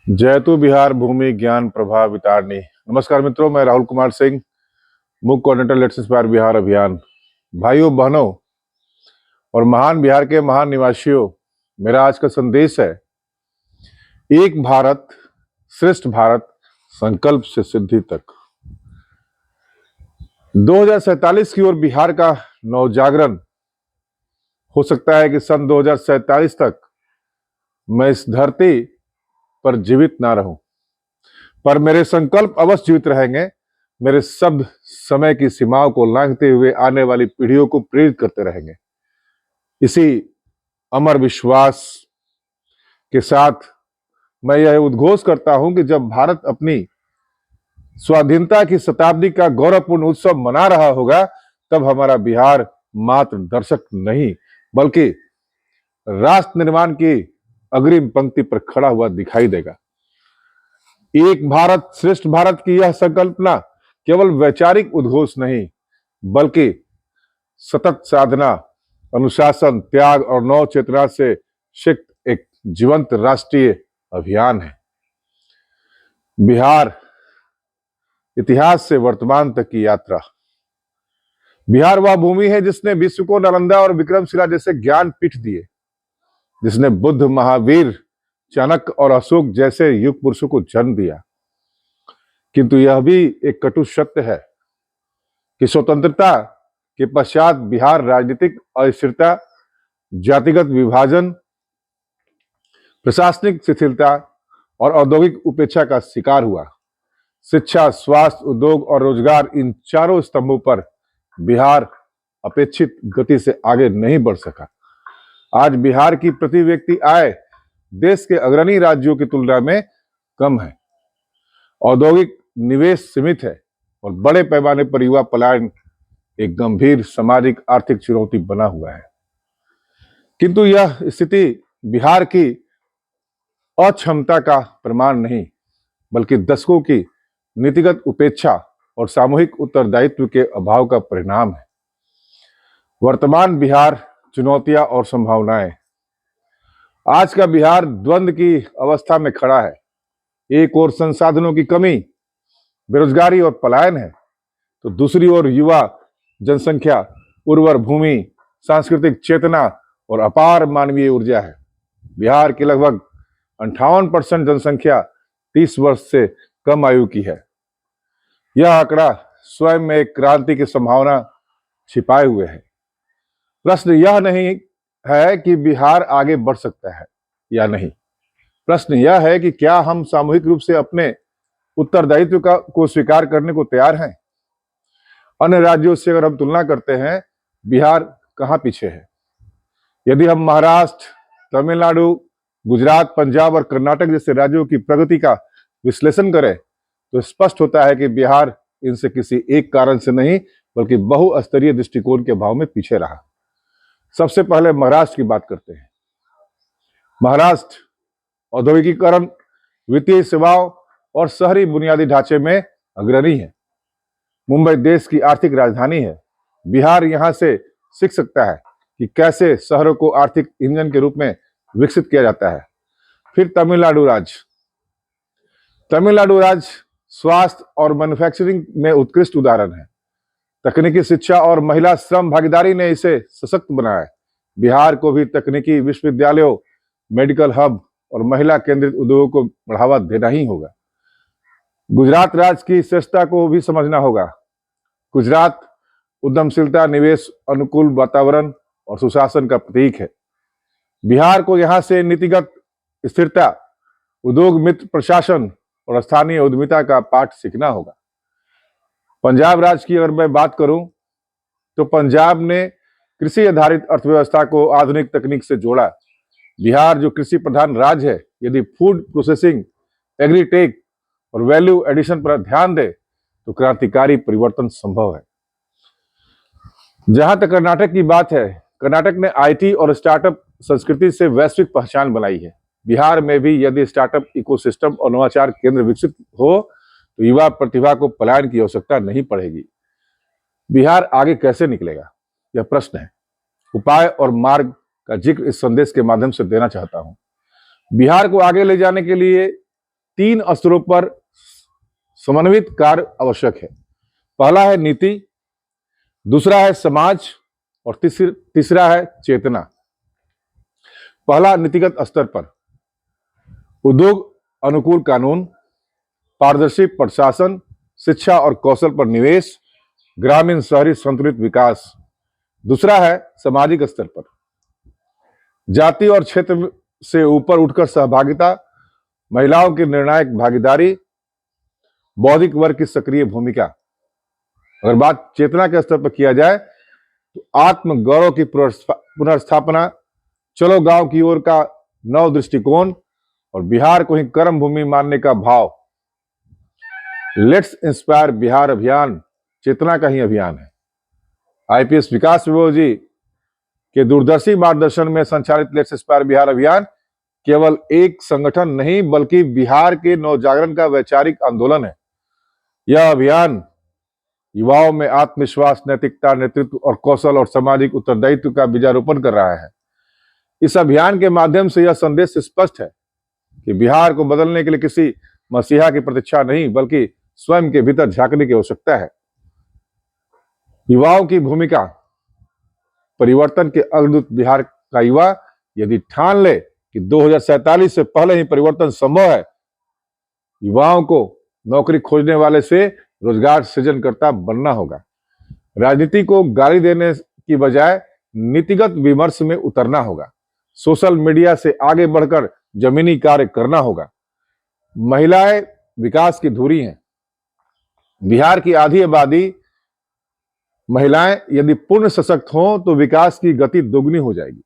जयतु बिहार भूमि ज्ञान प्रभा वितारणी। नमस्कार मित्रों, मैं राहुल कुमार सिंह, मुख्य कोऑर्डिनेटर लेट्स इंस्पायर बिहार अभियान। भाइयों बहनों और महान बिहार के महान निवासियों, मेरा आज का संदेश है एक भारत श्रेष्ठ भारत, संकल्प से सिद्धि तक। 2047 की ओर बिहार का नवजागरण हो सकता है कि सन 2047 तक मैं इस धरती पर जीवित ना रहूं, पर मेरे संकल्प अवश्य जीवित रहेंगे। मेरे शब्द समय की सीमाओं को लांघते हुए आने वाली पीढ़ियों को प्रेरित करते रहेंगे। इसी अमर विश्वास के साथ मैं यह उद्घोष करता हूं कि जब भारत अपनी स्वाधीनता की शताब्दी का गौरवपूर्ण उत्सव मना रहा होगा, तब हमारा बिहार मात्र दर्शक नहीं बल्कि राष्ट्र निर्माण की अग्रिम पंक्ति पर खड़ा हुआ दिखाई देगा। एक भारत श्रेष्ठ भारत की यह संकल्पना केवल वैचारिक उद्घोष नहीं बल्कि सतत साधना, अनुशासन, त्याग और नव चेतना से शिक्त एक जीवंत राष्ट्रीय अभियान है। बिहार इतिहास से वर्तमान तक की यात्रा। बिहार वह भूमि है जिसने विश्व को नालंदा और विक्रमशिला जैसे ज्ञान पीठ दिए, जिसने बुद्ध, महावीर, चाणक्य और अशोक जैसे युग पुरुषों को जन्म दिया। किंतु यह भी एक कटु सत्य है कि स्वतंत्रता के पश्चात बिहार राजनीतिक अस्थिरता, जातिगत विभाजन, प्रशासनिक शिथिलता और औद्योगिक उपेक्षा का शिकार हुआ। शिक्षा, स्वास्थ्य, उद्योग और रोजगार, इन चारों स्तंभों पर बिहार अपेक्षित गति से आगे नहीं बढ़ सका। आज बिहार की प्रति व्यक्ति आय देश के अग्रणी राज्यों की तुलना में कम है। औद्योगिक निवेश सीमित है और बड़े पैमाने पर युवा पलायन एक गंभीर सामाजिक आर्थिक चुनौती बना हुआ है। किंतु यह स्थिति बिहार की अक्षमता का प्रमाण नहीं बल्कि दशकों की नीतिगत उपेक्षा और सामूहिक उत्तरदायित्व के अभाव का परिणाम है। वर्तमान बिहार चुनौतियां और संभावनाएं। आज का बिहार द्वंद्व की अवस्था में खड़ा है। एक ओर संसाधनों की कमी, बेरोजगारी और पलायन है, तो दूसरी ओर युवा जनसंख्या, उर्वर भूमि, सांस्कृतिक चेतना और अपार मानवीय ऊर्जा है। बिहार की लगभग 58% जनसंख्या 30 वर्ष से कम आयु की है। यह आंकड़ा स्वयं में एक क्रांति की संभावना छिपाए हुए है। प्रश्न यह नहीं है कि बिहार आगे बढ़ सकता है या नहीं, प्रश्न यह है कि क्या हम सामूहिक रूप से अपने उत्तरदायित्व को स्वीकार करने को तैयार हैं। अन्य राज्यों से अगर हम तुलना करते हैं, बिहार कहाँ पीछे है। यदि हम महाराष्ट्र, तमिलनाडु, गुजरात, पंजाब और कर्नाटक जैसे राज्यों की प्रगति का विश्लेषण करें तो स्पष्ट होता है कि बिहार इनसे किसी एक कारण से नहीं बल्कि बहुस्तरीय दृष्टिकोण के अभाव में पीछे रहा। सबसे पहले महाराष्ट्र की बात करते हैं। महाराष्ट्र औद्योगिकीकरण, वित्तीय सेवाओं और शहरी बुनियादी ढांचे में अग्रणी है। मुंबई देश की आर्थिक राजधानी है। बिहार यहां से सीख सकता है कि कैसे शहरों को आर्थिक इंजन के रूप में विकसित किया जाता है। फिर तमिलनाडु राज्य। तमिलनाडु राज्य स्वास्थ्य और मैन्युफैक्चरिंग में उत्कृष्ट उदाहरण है। तकनीकी शिक्षा और महिला श्रम भागीदारी ने इसे सशक्त बनाया है। बिहार को भी तकनीकी विश्वविद्यालयों, मेडिकल हब और महिला केंद्रित उद्योगों को बढ़ावा देना ही होगा। गुजरात राज्य की श्रेष्ठता को भी समझना होगा। गुजरात उद्यमशीलता, निवेश अनुकूल वातावरण और सुशासन का प्रतीक है। बिहार को यहां से नीतिगत स्थिरता, उद्योग मित्र प्रशासन और स्थानीय उद्यमिता का पाठ सीखना होगा। पंजाब राज्य की अगर मैं बात करूं तो पंजाब ने कृषि आधारित अर्थव्यवस्था को आधुनिक तकनीक से जोड़ा। बिहार जो कृषि प्रधान राज्य है, यदि फूड प्रोसेसिंग, एग्रीटेक और वैल्यू एडिशन पर ध्यान दे तो क्रांतिकारी परिवर्तन संभव है। जहां तक कर्नाटक की बात है, कर्नाटक ने आईटी और स्टार्टअप संस्कृति से वैश्विक पहचान बनाई है। बिहार में भी यदि स्टार्टअप इकोसिस्टम और नवाचार केंद्र विकसित हो तो युवा प्रतिभा को पलायन की आवश्यकता नहीं पड़ेगी। बिहार आगे कैसे निकलेगा, यह प्रश्न है। उपाय और मार्ग का जिक्र इस संदेश के माध्यम से देना चाहता हूं। बिहार को आगे ले जाने के लिए 3 स्तरों पर समन्वित कार्य आवश्यक है। पहला है नीति, दूसरा है समाज और तीसरा है चेतना। पहला, नीतिगत स्तर पर उद्योग अनुकूल कानून, पारदर्शी प्रशासन, शिक्षा और कौशल पर निवेश, ग्रामीण शहरी संतुलित विकास। दूसरा है सामाजिक स्तर पर जाति और क्षेत्र से ऊपर उठकर सहभागिता, महिलाओं की निर्णायक भागीदारी, बौद्धिक वर्ग की सक्रिय भूमिका। अगर बात चेतना के स्तर पर किया जाए तो आत्म गौरव की पुनर्स्थापना, चलो गांव की ओर का नव दृष्टिकोण और बिहार को ही कर्म भूमि मानने का भाव। लेट्स इंस्पायर बिहार अभियान चेतना का ही अभियान है। आईपीएस विकास विबो जी के दूरदर्शी मार्गदर्शन में संचालित लेट्स इंस्पायर बिहार अभियान केवल एक संगठन नहीं बल्कि बिहार के नवजागरण का वैचारिक आंदोलन है। यह अभियान युवाओं में आत्मविश्वास, नैतिकता, नेतृत्व और कौशल और सामाजिक उत्तरदायित्व का बीजारोपण कर रहा है। इस अभियान के माध्यम से यह संदेश स्पष्ट है कि बिहार को बदलने के लिए किसी मसीहा की प्रतीक्षा नहीं बल्कि स्वयं के भीतर झांकने की आवश्यकता है। युवाओं की भूमिका, परिवर्तन के अग्रदूत बिहार का युवा यदि ठान ले कि 2047 से पहले ही परिवर्तन संभव है, युवाओं को नौकरी खोजने वाले से रोजगार सृजनकर्ता बनना होगा। राजनीति को गाली देने की बजाय नीतिगत विमर्श में उतरना होगा। सोशल मीडिया से आगे बढ़कर जमीनी कार्य करना होगा। महिलाएं विकास की धुरी हैं। बिहार की आधी आबादी महिलाएं यदि पूर्ण सशक्त हों तो विकास की गति दोगुनी हो जाएगी।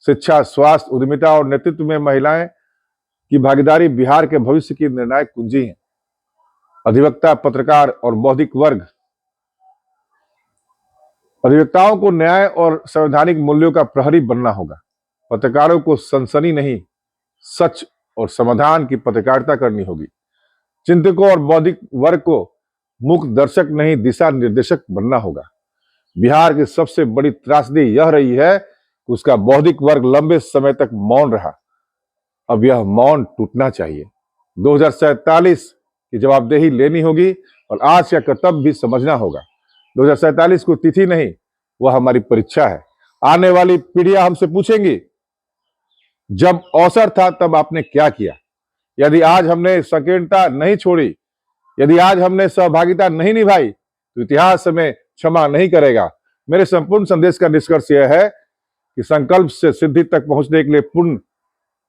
शिक्षा, स्वास्थ्य, उद्यमिता और नेतृत्व में महिलाएं की भागीदारी बिहार के भविष्य की निर्णायक कुंजी है। अधिवक्ता, पत्रकार और बौद्धिक वर्ग, अधिवक्ताओं को न्याय और संवैधानिक मूल्यों का प्रहरी बनना होगा। पत्रकारों को सनसनी नहीं, सच और समाधान की पत्रकारिता करनी होगी। चिंतकों और बौद्धिक वर्ग को मुख्य दर्शक नहीं, दिशा निर्देशक बनना होगा। बिहार की सबसे बड़ी त्रासदी यह रही है कि उसका बौद्धिक वर्ग लंबे समय तक मौन रहा। अब यह मौन टूटना चाहिए। 2047 की जवाबदेही लेनी होगी और आज का कर्तव्य भी समझना होगा। 2047 को तिथि नहीं, वह हमारी परीक्षा है। आने वाली पीढ़ियां हमसे पूछेंगी, जब अवसर था तब आपने क्या किया? यदि आज हमने संकीर्णता नहीं छोड़ी, यदि आज हमने सहभागिता नहीं निभाई तो इतिहास हमें क्षमा नहीं करेगा। मेरे संपूर्ण संदेश का निष्कर्ष यह है कि संकल्प से सिद्धि तक पहुंचने के लिए पूर्ण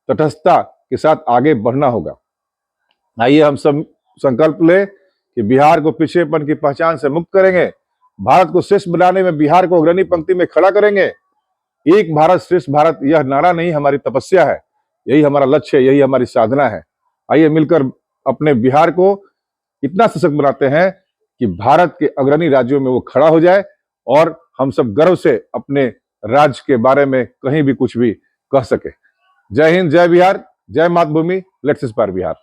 तटस्थता के साथ आगे बढ़ना होगा। आइए हम सब संकल्प ले कि बिहार को पिछड़ेपन की पहचान से मुक्त करेंगे। भारत को श्रेष्ठ बनाने में बिहार को अग्रणी पंक्ति में खड़ा करेंगे। एक भारत श्रेष्ठ भारत यह नारा नहीं, हमारी तपस्या है। यही हमारा लक्ष्य है, यही हमारी साधना है। आइए मिलकर अपने बिहार को इतना सशक्त बनाते हैं कि भारत के अग्रणी राज्यों में वो खड़ा हो जाए और हम सब गर्व से अपने राज्य के बारे में कहीं भी कुछ भी कह सके। जय हिंद, जय बिहार, जय मातृभूमि, लेट्स इंस्पायर बिहार।